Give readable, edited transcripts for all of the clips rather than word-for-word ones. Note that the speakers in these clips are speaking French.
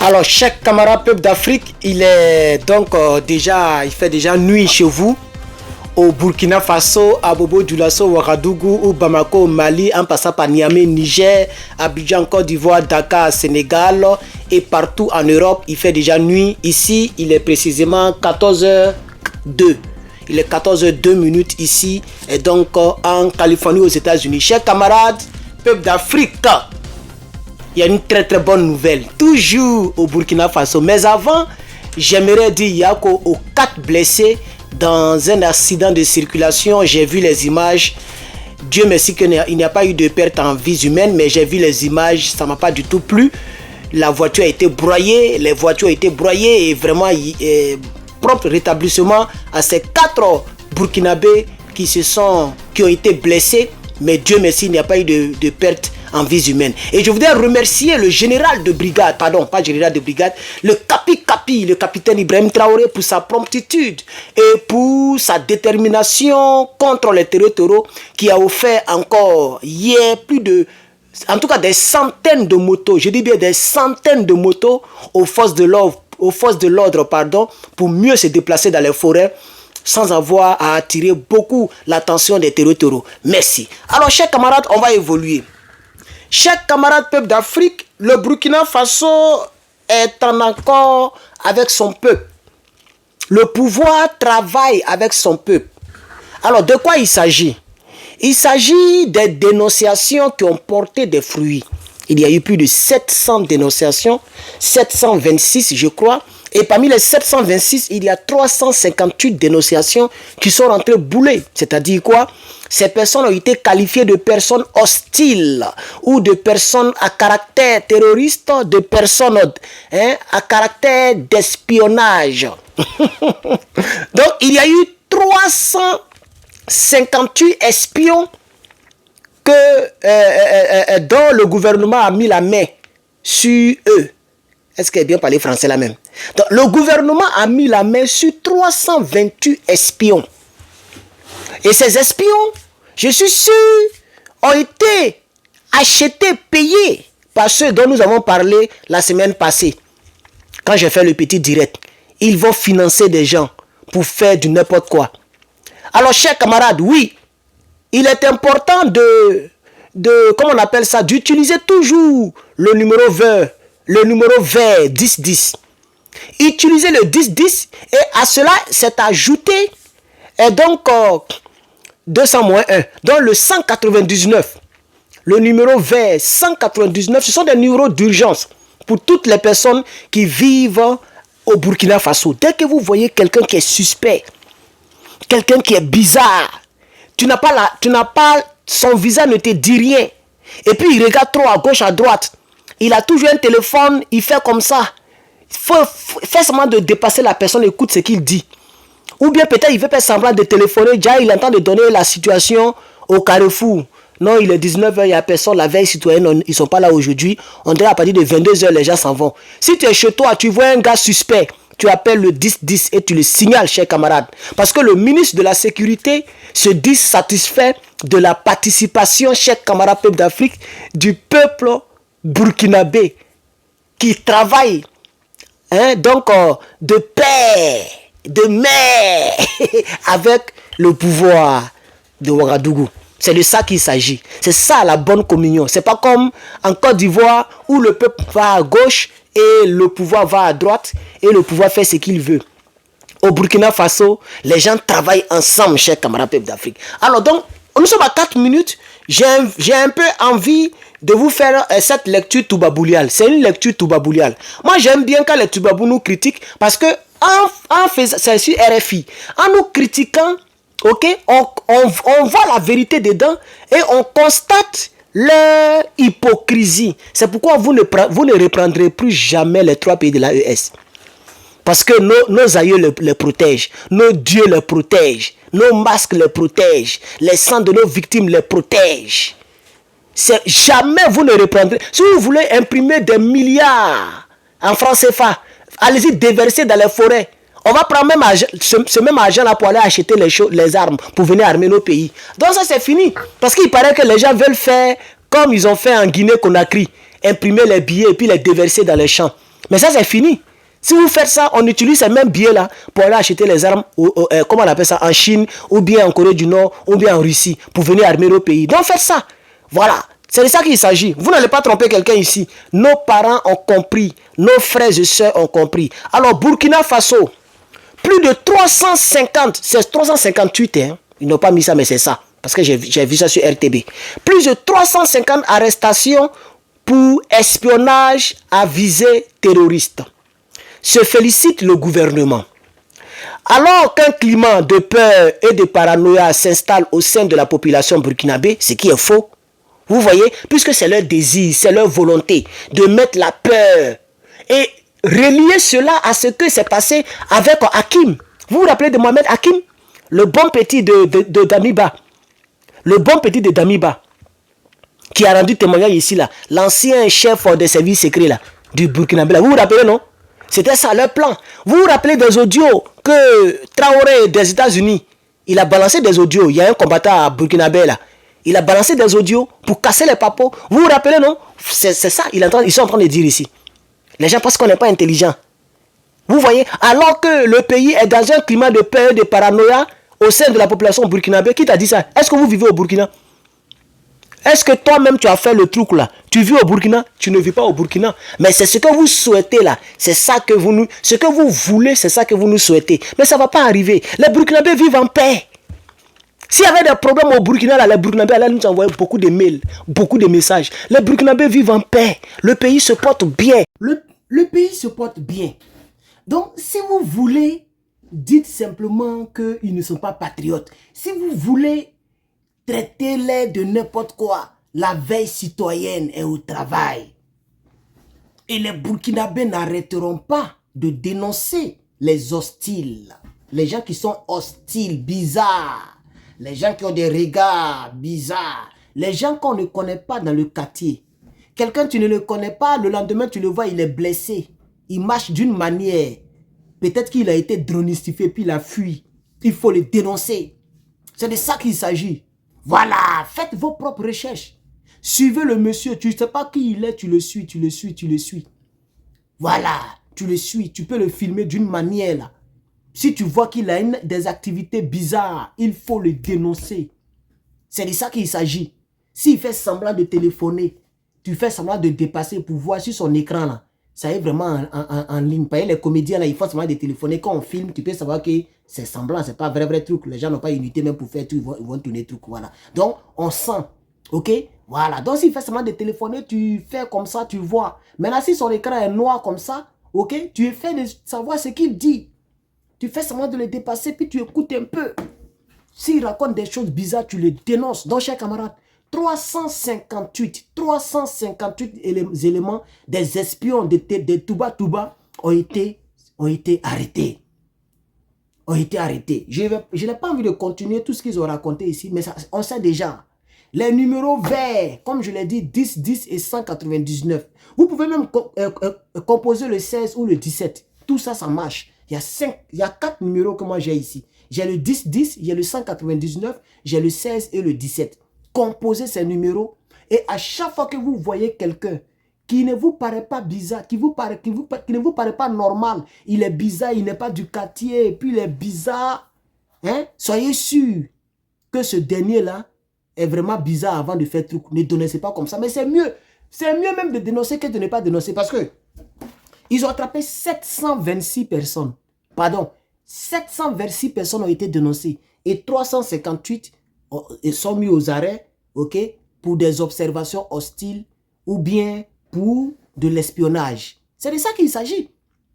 Alors, chers camarades peuple d'Afrique, il fait déjà nuit chez vous. Au Burkina Faso, à Bobo Dioulasso, Ouagadougou, ou Bamako, au Mali, en passant par Niamey, Niger, Abidjan, Côte d'Ivoire, Dakar, Sénégal et partout en Europe, il fait déjà nuit. Ici, il est précisément 14h02. Il est 14h02 minutes ici et donc en Californie aux États-Unis. Chers camarades, peuple d'Afrique, il y a une très très bonne nouvelle, toujours au Burkina Faso. Mais avant, j'aimerais dire qu'il y a 4 blessés dans un accident de circulation. J'ai vu les images. Dieu merci qu'il n'y a pas eu de perte en vie humaine, mais j'ai vu les images, ça ne m'a pas du tout plu. La voiture a été broyée, les voitures ont été broyées et vraiment propre rétablissement à ces 4 Burkinabés qui ont été blessés. Mais Dieu merci, il n'y a pas eu de perte en vie humaine. Et je voudrais remercier le général de brigade, pardon, pas général de brigade, le capitaine Ibrahim Traoré pour sa promptitude et pour sa détermination contre les terreaux qui a offert encore hier en tout cas des centaines de motos, je dis bien des centaines de motos aux forces de l'ordre, pour mieux se déplacer dans les forêts sans avoir à attirer beaucoup l'attention des terreaux. Merci. Alors, chers camarades, on va évoluer. Chers camarades peuple d'Afrique, le Burkina Faso est en accord avec son peuple. Le pouvoir travaille avec son peuple. Alors, de quoi il s'agit? Il s'agit des dénonciations qui ont porté des fruits. Il y a eu plus de 700 dénonciations, 726 je crois. Et parmi les 726, il y a 358 dénonciations qui sont rentrées boulées. C'est-à-dire quoi? Ces personnes ont été qualifiées de personnes hostiles ou de personnes à caractère terroriste, de personnes à caractère d'espionnage. Donc, il y a eu 358 espions dont le gouvernement a mis la main sur eux. Est-ce qu'elle a bien parlé français là même? Donc, le gouvernement a mis la main sur 328 espions. Et ces espions, je suis sûr, ont été achetés, payés par ceux dont nous avons parlé la semaine passée. Quand j'ai fait le petit direct, ils vont financer des gens pour faire du n'importe quoi. Alors, chers camarades, oui, il est important comment on appelle ça, d'utiliser toujours le numéro vert. Le numéro vert 1010. Utilisez le 1010 et à cela c'est ajouté et donc 200-1. Donc le 199. Le numéro vert 199, ce sont des numéros d'urgence pour toutes les personnes qui vivent au Burkina Faso. Dès que vous voyez quelqu'un qui est suspect, quelqu'un qui est bizarre, tu n'as pas son visage ne te dit rien. Et puis il regarde trop à gauche, à droite. Il a toujours un téléphone, il fait comme ça. Il faut faire semblant de dépasser la personne, écoute ce qu'il dit. Ou bien peut-être il veut faire semblant de téléphoner, déjà il entend de donner la situation au carrefour. Non, il est 19h, il n'y a personne, la veille citoyenne, ils ne sont pas là aujourd'hui. On dirait à partir de 22h, les gens s'en vont. Si tu es chez toi, tu vois un gars suspect, tu appelles le 1010 et tu le signales, chers camarades. Parce que le ministre de la Sécurité se dit satisfait de la participation, chers camarades peuple d'Afrique, du peuple burkinabé qui travaille de paix, de mer avec le pouvoir de Ouagadougou. C'est de ça qu'il s'agit. C'est ça la bonne communion. C'est pas comme en Côte d'Ivoire où le peuple va à gauche et le pouvoir va à droite et le pouvoir fait ce qu'il veut. Au Burkina Faso, les gens travaillent ensemble, chers camarades peuple d'Afrique. Alors donc, nous sommes à 4 minutes. J'ai un peu envie de vous faire cette lecture toubabouliale. C'est une lecture toubabouliale. Moi, j'aime bien quand les toubabous nous critiquent parce que en faisant, c'est sur RFI. En nous critiquant, on voit la vérité dedans et on constate leur hypocrisie. C'est pourquoi vous ne reprendrez plus jamais les 3 pays de l'AES. Parce que nos aïeux les protègent, nos dieux les protègent, nos masques les protègent, les sangs de nos victimes les protègent. Jamais vous ne reprendrez. Si vous voulez imprimer des milliards en francs CFA, allez-y déverser dans les forêts. On va prendre ce même argent-là pour aller acheter les armes, pour venir armer nos pays. Donc ça c'est fini. Parce qu'il paraît que les gens veulent faire comme ils ont fait en Guinée-Conakry. Imprimer les billets et puis les déverser dans les champs. Mais ça, c'est fini. Si vous faites ça, on utilise ces mêmes billets-là pour aller acheter les armes, comment on appelle ça, en Chine, ou bien en Corée du Nord, ou bien en Russie, pour venir armer nos pays. Donc faites ça. Voilà. C'est de ça qu'il s'agit. Vous n'allez pas tromper quelqu'un ici. Nos parents ont compris. Nos frères et sœurs ont compris. Alors, Burkina Faso, plus de 350, c'est 358, hein. Ils n'ont pas mis ça, mais c'est ça. Parce que j'ai vu ça sur RTB. Plus de 350 arrestations pour espionnage à visée terroriste. Se félicite le gouvernement. Alors qu'un climat de peur et de paranoïa s'installe au sein de la population burkinabé, ce qui est faux, vous voyez, puisque c'est leur désir, c'est leur volonté de mettre la peur et relier cela à ce que s'est passé avec Hakim. Vous vous rappelez de Mohamed Hakim, le bon petit de Damiba, le bon petit de Damiba, qui a rendu témoignage ici, là, l'ancien chef des services secrets là, du Burkinabé. Vous vous rappelez, non? C'était ça leur plan. Vous vous rappelez des audios que Traoré des États-Unis, il a balancé des audios. Il y a un combattant à Burkinabé là. Il a balancé des audios pour casser les papos. Vous vous rappelez, non? C'est ça, ils sont en train de dire ici. Les gens pensent qu'on n'est pas intelligent. Vous voyez, alors que le pays est dans un climat de peur, de paranoïa au sein de la population burkinabé. Qui t'a dit ça? Est-ce que vous vivez au Burkina? Est-ce que toi-même tu as fait le truc là? Tu vis au Burkina? Tu ne vis pas au Burkina. Mais c'est ce que vous souhaitez là. C'est ça que vous nous... Ce que vous voulez, c'est ça que vous nous souhaitez. Mais ça ne va pas arriver. Les Burkinabés vivent en paix. S'il y avait des problèmes au Burkina, là, les Burkinabés allaient nous envoyer beaucoup de mails, beaucoup de messages. Les Burkinabés vivent en paix. Le pays se porte bien. Le pays se porte bien. Donc, si vous voulez, dites simplement qu'ils ne sont pas patriotes. Si vous voulez, traitez-les de n'importe quoi. La veille citoyenne est au travail. Et les Burkinabés n'arrêteront pas de dénoncer les hostiles. Les gens qui sont hostiles, bizarres. Les gens qui ont des regards bizarres. Les gens qu'on ne connaît pas dans le quartier. Quelqu'un, tu ne le connais pas, le lendemain, tu le vois, il est blessé. Il marche d'une manière. Peut-être qu'il a été dronistifié, puis il a fui. Il faut le dénoncer. C'est de ça qu'il s'agit. Voilà, faites vos propres recherches. Suivez le monsieur, tu ne sais pas qui il est, tu le suis, tu le suis, tu le suis. Voilà, tu le suis, tu peux le filmer d'une manière là. Si tu vois qu'il a des activités bizarres, il faut le dénoncer. C'est de ça qu'il s'agit. S'il fait semblant de téléphoner, tu fais semblant de dépasser pour voir sur son écran là. Ça est vraiment en ligne. Par exemple, les comédiens là, ils font semblant de téléphoner. Quand on filme, tu peux savoir que c'est semblant, c'est pas vrai truc. Les gens n'ont pas unité même pour faire tout, ils vont tourner truc. Voilà. Donc, on sent. Ok? Voilà. Donc, s'il fait semblant de téléphoner, tu fais comme ça, tu vois. Maintenant, si son écran est noir comme ça, ok? Tu fais de savoir ce qu'il dit. Tu fais semblant de le dépasser, puis tu écoutes un peu. S'il raconte des choses bizarres, tu les dénonces. Donc, chers camarades, 358 éléments des espions de Touba Touba ont été arrêtés. Je n'ai pas envie de continuer tout ce qu'ils ont raconté ici, mais ça, on sait déjà. Les numéros verts, comme je l'ai dit, 10, 10 et 199. Vous pouvez même composer le 16 ou le 17. Tout ça, ça marche. Il y a 4 numéros que moi j'ai ici. J'ai le 10, 10, il y a le 199, j'ai le 16 et le 17. Composez ces numéros et à chaque fois que vous voyez quelqu'un qui ne vous paraît pas bizarre, qui ne vous paraît pas normal, il est bizarre, il n'est pas du quartier, et puis il est bizarre, hein? Soyez sûr que ce dernier-là est vraiment bizarre avant de faire truc. Ne dénoncez pas comme ça, mais c'est mieux même de dénoncer que de ne pas dénoncer parce que ils ont attrapé 726 personnes. Pardon, 726 personnes ont été dénoncées et 358 sont mis aux arrêts, ok, pour des observations hostiles ou bien pour de l'espionnage. C'est de ça qu'il s'agit.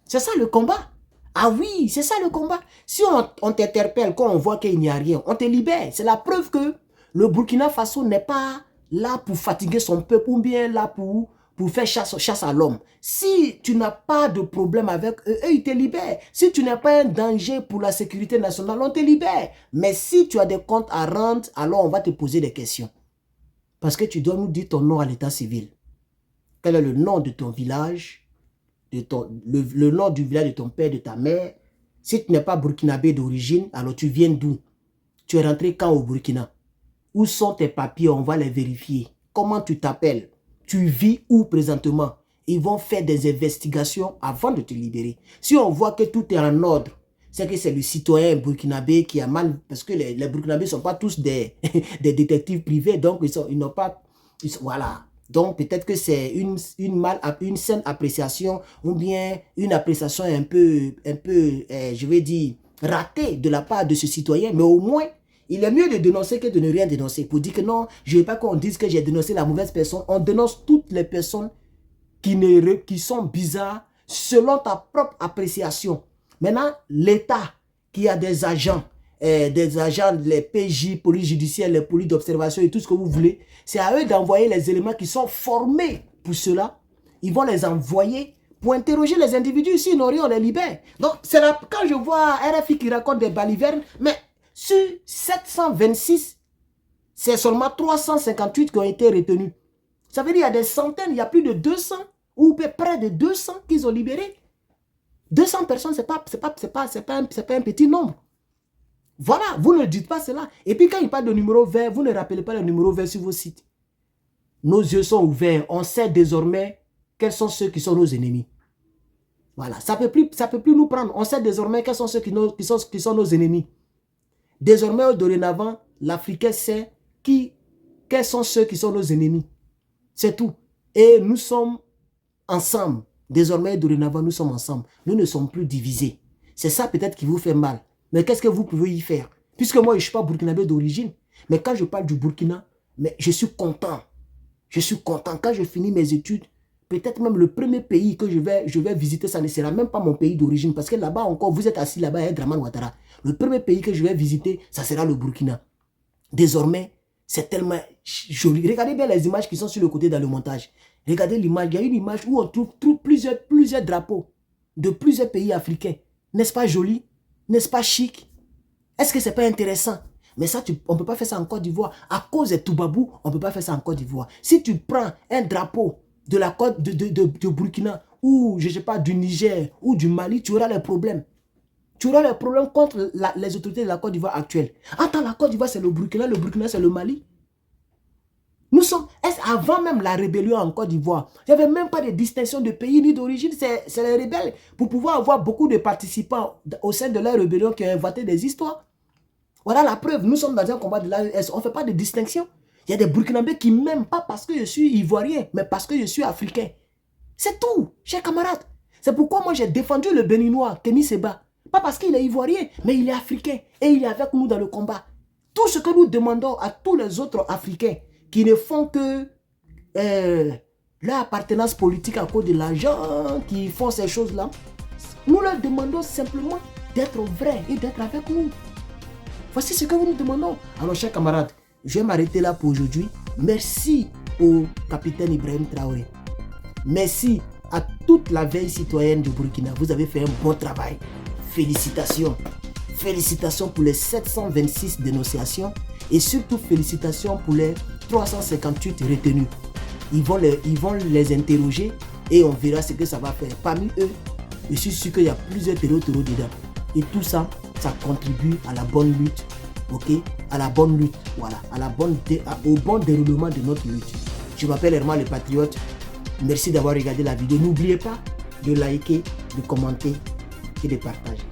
C'est ça le combat. Ah oui, c'est ça le combat. Si on t'interpelle quand on voit qu'il n'y a rien, on te libère. C'est la preuve que le Burkina Faso n'est pas là pour fatiguer son peuple ou bien là pour faire chasse à l'homme. Si tu n'as pas de problème avec eux, ils te libèrent. Si tu n'es pas un danger pour la sécurité nationale, on te libère. Mais si tu as des comptes à rendre, alors on va te poser des questions. Parce que tu dois nous dire ton nom à l'état civil. Quel est le nom de ton village, le nom du village de ton père, de ta mère. Si tu n'es pas burkinabé d'origine, alors tu viens d'où? Tu es rentré quand au Burkina? Où sont tes papiers? On va les vérifier. Comment tu t'appelles? Tu vis où présentement? ils vont faire des investigations avant de te libérer. Si on voit que tout est en ordre, c'est que c'est le citoyen burkinabé qui a mal, parce que les Burkinabés ne sont pas tous des, des détectives privés, donc ils n'ont pas... voilà. Donc peut-être que c'est une saine appréciation ou bien une appréciation un peu je vais dire, ratée de la part de ce citoyen, mais au moins, il est mieux de dénoncer que de ne rien dénoncer. Pour dire que non, je ne veux pas qu'on dise que j'ai dénoncé la mauvaise personne. On dénonce toutes les personnes qui sont bizarres selon ta propre appréciation. Maintenant, l'État qui a des agents, les PJ, police judiciaire, les polices d'observation et tout ce que vous voulez, c'est à eux d'envoyer les éléments qui sont formés pour cela. Ils vont les envoyer pour interroger les individus. Sinon, on les libère. Donc, c'est là quand je vois RFI qui raconte des balivernes, mais sur 726, c'est seulement 358 qui ont été retenus. Ça veut dire qu'il y a des centaines, il y a plus de 200 ou près de 200 qu'ils ont libérés. 200 personnes, ce n'est pas un petit nombre. Voilà, vous ne dites pas cela. Et puis quand il parle de numéro vert, vous ne rappelez pas le numéro vert sur vos sites. Nos yeux sont ouverts. On sait désormais quels sont ceux qui sont nos ennemis. Voilà, ça peut plus nous prendre. On sait désormais quels sont ceux qui sont nos ennemis. Désormais, dorénavant, l'Africain sait quels sont ceux qui sont nos ennemis. C'est tout. Et nous sommes ensemble. Désormais, dorénavant, nous sommes ensemble. Nous ne sommes plus divisés. C'est ça peut-être qui vous fait mal. Mais qu'est-ce que vous pouvez y faire? Puisque moi, je ne suis pas burkinabé d'origine. Mais quand je parle du Burkina, mais je suis content. Je suis content. Quand je finis mes études, peut-être même le premier pays que je vais visiter, ça ne sera même pas mon pays d'origine. Parce que là-bas encore, vous êtes assis là-bas, à Draman Ouattara. Le premier pays que je vais visiter, ça sera le Burkina. Désormais, c'est tellement joli. Regardez bien les images qui sont sur le côté dans le montage. Regardez l'image. Il y a une image où on trouve plusieurs drapeaux de plusieurs pays africains. N'est-ce pas joli? N'est-ce pas chic? Est-ce que ce n'est pas intéressant? Mais ça, on ne peut pas faire ça en Côte d'Ivoire. À cause de Toubabou, on ne peut pas faire ça en Côte d'Ivoire. Si tu prends un drapeau de la côte de Burkina, ou je ne sais pas, du Niger, ou du Mali, tu auras les problèmes. Tu auras les problèmes contre les autorités de la Côte d'Ivoire actuelle. Attends, la Côte d'Ivoire, c'est le Burkina, c'est le Mali. Nous sommes, avant même la rébellion en Côte d'Ivoire, il n'y avait même pas de distinction de pays ni d'origine, c'est les rebelles. Pour pouvoir avoir beaucoup de participants au sein de la rébellion qui ont inventé des histoires. Voilà la preuve, nous sommes dans un combat de l'AES, on ne fait pas de distinction. Il y a des Burkinabés qui m'aiment pas parce que je suis ivoirien, mais parce que je suis africain. C'est tout, chers camarades. C'est pourquoi moi j'ai défendu le Béninois, Kémy Séba. Pas parce qu'il est ivoirien, mais il est africain et il est avec nous dans le combat. Tout ce que nous demandons à tous les autres Africains, qui ne font que leur appartenance politique à cause de l'argent, qui font ces choses-là, nous leur demandons simplement d'être vrais et d'être avec nous. Voici ce que nous nous demandons. Alors, chers camarades, je vais m'arrêter là pour aujourd'hui. Merci au capitaine Ibrahim Traoré. Merci à toute la veille citoyenne du Burkina. Vous avez fait un bon travail. Félicitations. Félicitations pour les 726 dénonciations et surtout félicitations pour les 358 retenus. Ils vont les interroger et on verra ce que ça va faire. Parmi eux, je suis sûr qu'il y a plusieurs terreaux dedans. Et tout ça, ça contribue à la bonne lutte. Ok? À la bonne lutte. Voilà. Au bon déroulement de notre lutte. Je m'appelle Herman le Patriote. Merci d'avoir regardé la vidéo. N'oubliez pas de liker, de commenter et de partager.